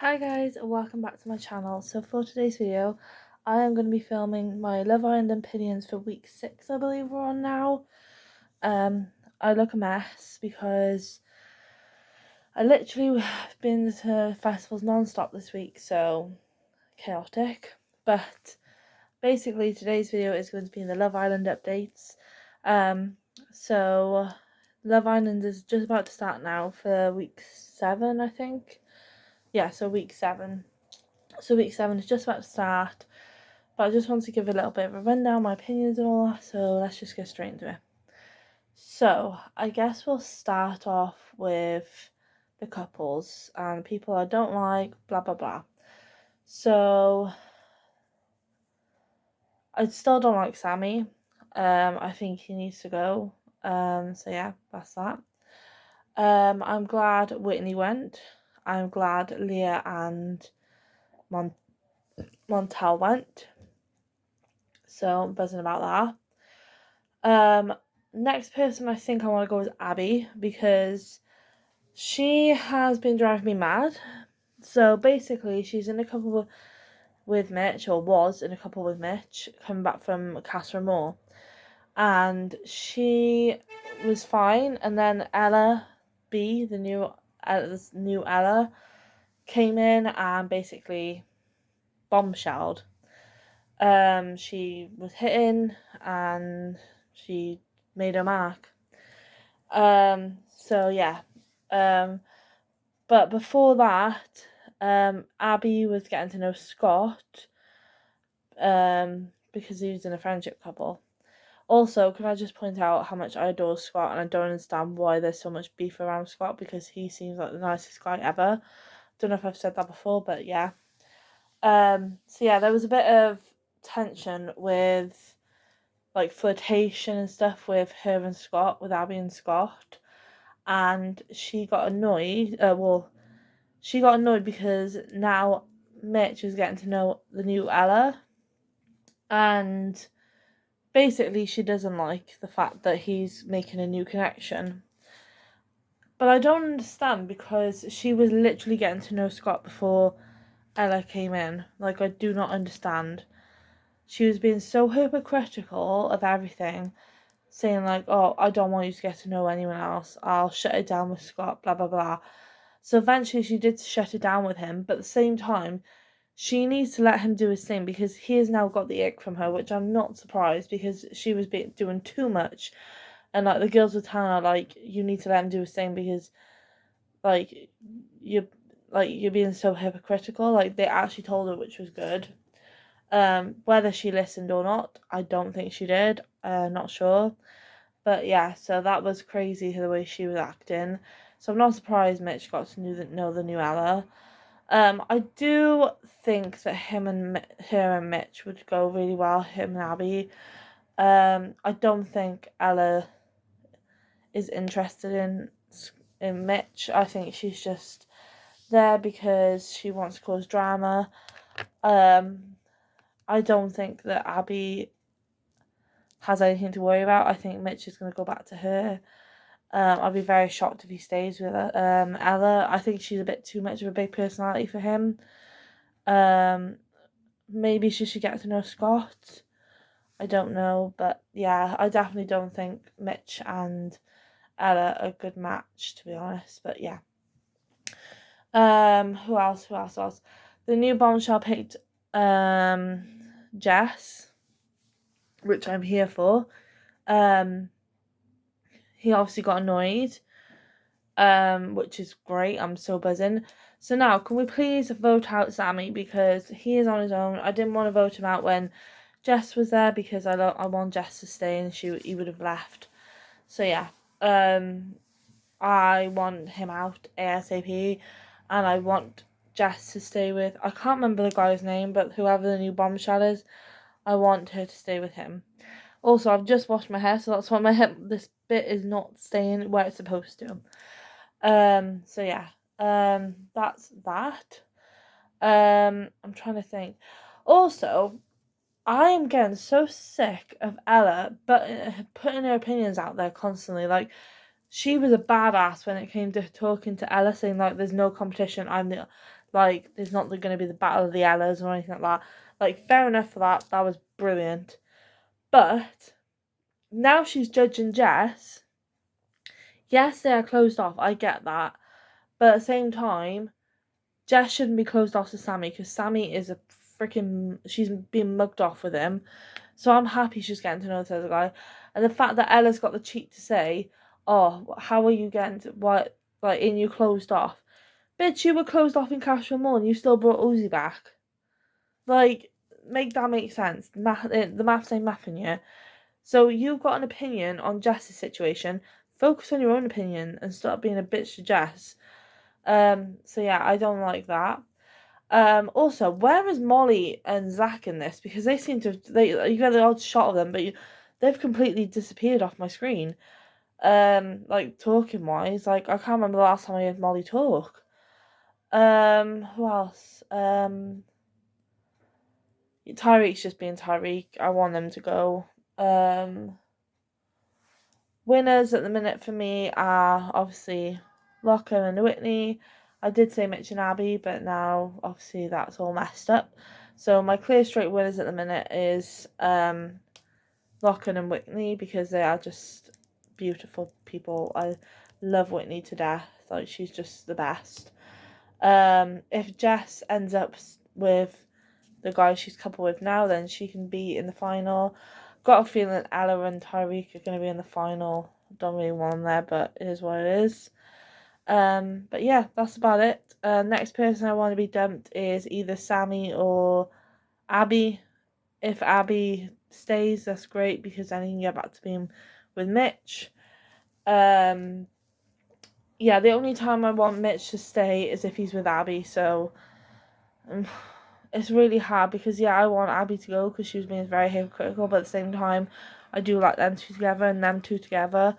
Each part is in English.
Hi guys, and welcome back to my channel. So for today's video, I am going to be filming my Love Island opinions for week 6, I believe we're on now. I look a mess because I literally have been to festivals non-stop this week, so chaotic. But basically today's video is going to be the Love Island updates. So Love Island is just about to start now for week 7, I think. Yeah, so week 7. So week 7 is just about to start, but I just want to give a little bit of a rundown, my opinions and all that, so let's just get straight into it. So I guess we'll start off with the couples and people I don't like, blah blah blah. So I still don't like Sammy. I think he needs to go. So yeah, that's that. I'm glad Whitney went. I'm glad Leah and Montel went. So I'm buzzing about that. Next person I think I want to go is Abby because she has been driving me mad. So basically, she's in a couple with Mitch, or was in a couple with Mitch, coming back from Casa Amor, and she was fine. And then Ella B, the new Ella, came in and basically bombshelled. She was hitting and she made her mark. So yeah. But before that, Abby was getting to know Scott, because he was in a friendship couple. Also, can I just point out how much I adore Scott, and I don't understand why there's so much beef around Scott because he seems like the nicest guy ever. Don't know if I've said that before, but yeah. So yeah, there was a bit of tension with like flirtation and stuff with her and Scott, with Abby and Scott, and she got annoyed. She got annoyed because now Mitch is getting to know the new Ella, and basically she doesn't like the fact that he's making a new connection. But I don't understand because she was literally getting to know Scott before Ella came in. Like, I do not understand. She was being so hypocritical of everything, saying like, oh, I don't want you to get to know anyone else, I'll shut it down with Scott, blah blah blah. So eventually she did shut it down with him, but at the same time she needs to let him do his thing because he has now got the ick from her, which I'm not surprised because she was doing too much, and like the girls were telling her like, you need to let him do his thing because like you you're being so hypocritical. Like, they actually told her, which was good. Whether she listened or not, I don't think she did. Not sure. But yeah, so that was crazy the way she was acting. So I'm not surprised Mitch got to know the new Ella. I do think that her and Mitch would go really well. Him and Abby. I don't think Ella is interested in Mitch. I think she's just there because she wants to cause drama. I don't think that Abby has anything to worry about. I think Mitch is going to go back to her. I'll be very shocked if he stays with her. Ella, I think she's a bit too much of a big personality for him. Maybe she should get to know Scott. I don't know, but yeah, I definitely don't think Mitch and Ella are a good match, to be honest. But yeah. Who else? Who else? Who else? The new bombshell picked Jess, which I'm here for. He obviously got annoyed, which is great. I'm so buzzing. So now, can we please vote out Sammy because he is on his own. I didn't want to vote him out when Jess was there because I want Jess to stay and he would have left. So yeah, I want him out ASAP, and I want Jess to stay with. I can't remember the guy's name, but whoever the new bombshell is, I want her to stay with him. Also, I've just washed my hair, so that's why this bit is not staying where it's supposed to. So yeah, that's that. I'm trying to think. Also, I am getting so sick of Ella, but putting her opinions out there constantly. Like, she was a badass when it came to talking to Ella, saying like, "There's no competition. I'm Like, there's not going to be the Battle of the Ellas or anything like that. Like, fair enough for that. That was brilliant. But now she's judging Jess. Yes, they are closed off. I get that. But at the same time, Jess shouldn't be closed off to Sammy because Sammy is a freaking... She's been mugged off with him. So I'm happy she's getting to know this other guy. And the fact that Ella's got the cheek to say, oh, how are you getting to... What? Like, in you closed off. Bitch, you were closed off in Cashel Moore and you still brought Uzi back. Like, make that make sense. The maths ain't mathing you. So you've got an opinion on Jess's situation. Focus on your own opinion and stop being a bitch to Jess. So yeah, I don't like that. Also, where is Molly and Zach in this? Because they seem to you get the odd shot of them, but they've completely disappeared off my screen. Like talking wise, like I can't remember the last time I heard Molly talk. Who else? Tyreek's just being Tyreek. I want them to go. Winners at the minute for me are obviously Lachlan and Whitney. I did say Mitch and Abby, but now obviously that's all messed up. So my clear straight winners at the minute is Lachlan and Whitney because they are just beautiful people. I love Whitney to death. Like, she's just the best. If Jess ends up with the guy she's coupled with now, then she can be in the final. Got a feeling Ella and Tyreek are going to be in the final. Don't really want them there, but it is what it is. But yeah, that's about it. Next person I want to be dumped is either Sammy or Abby. If Abby stays, that's great because then he can get back to being with Mitch. Yeah, the only time I want Mitch to stay is if he's with Abby, so it's really hard because, yeah, I want Abby to go because she was being very hypocritical, but at the same time, I do like them two together, and them two together,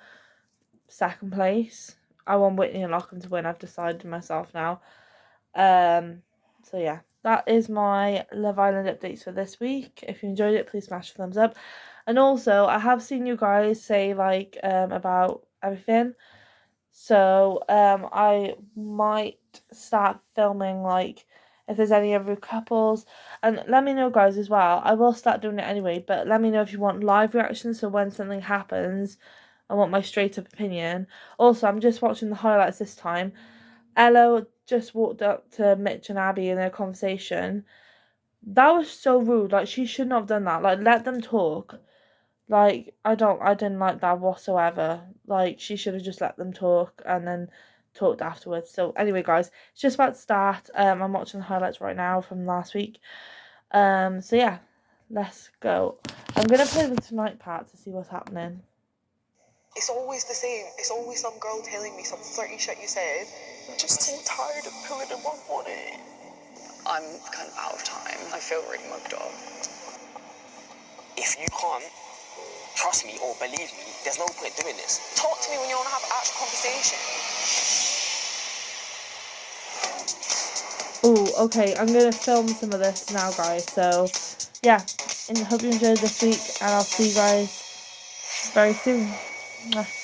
second place. I want Whitney and Lachlan to win, I've decided myself now. So yeah, that is my Love Island updates for this week. If you enjoyed it, please smash a thumbs up. And also, I have seen you guys say, like, about everything. So, I might start filming, like, if there's any other couples. And let me know, guys, as well. I will start doing it anyway, but let me know if you want live reactions, so when something happens, I want my straight-up opinion. Also, I'm just watching the highlights this time. Ella just walked up to Mitch and Abby in their conversation. That was so rude. Like, she should not have done that. Like, let them talk. Like, I didn't like that whatsoever. Like, she should have just let them talk and then talked afterwards. So anyway, guys, it's just about to start. I'm watching the highlights right now from last week. So yeah, let's go. I'm gonna play the Tonight part to see what's happening. It's always the same. It's always some girl telling me some flirty shit you said. I'm just so tired of pulling them up on it. I'm kind of out of time. I feel really mugged off. If you can't trust me or believe me, there's no point doing this. Talk to me when you want to have an actual conversation. Oh, okay, I'm gonna film some of this now, guys. So yeah, and hope you enjoyed this week, and I'll see you guys very soon. Mwah.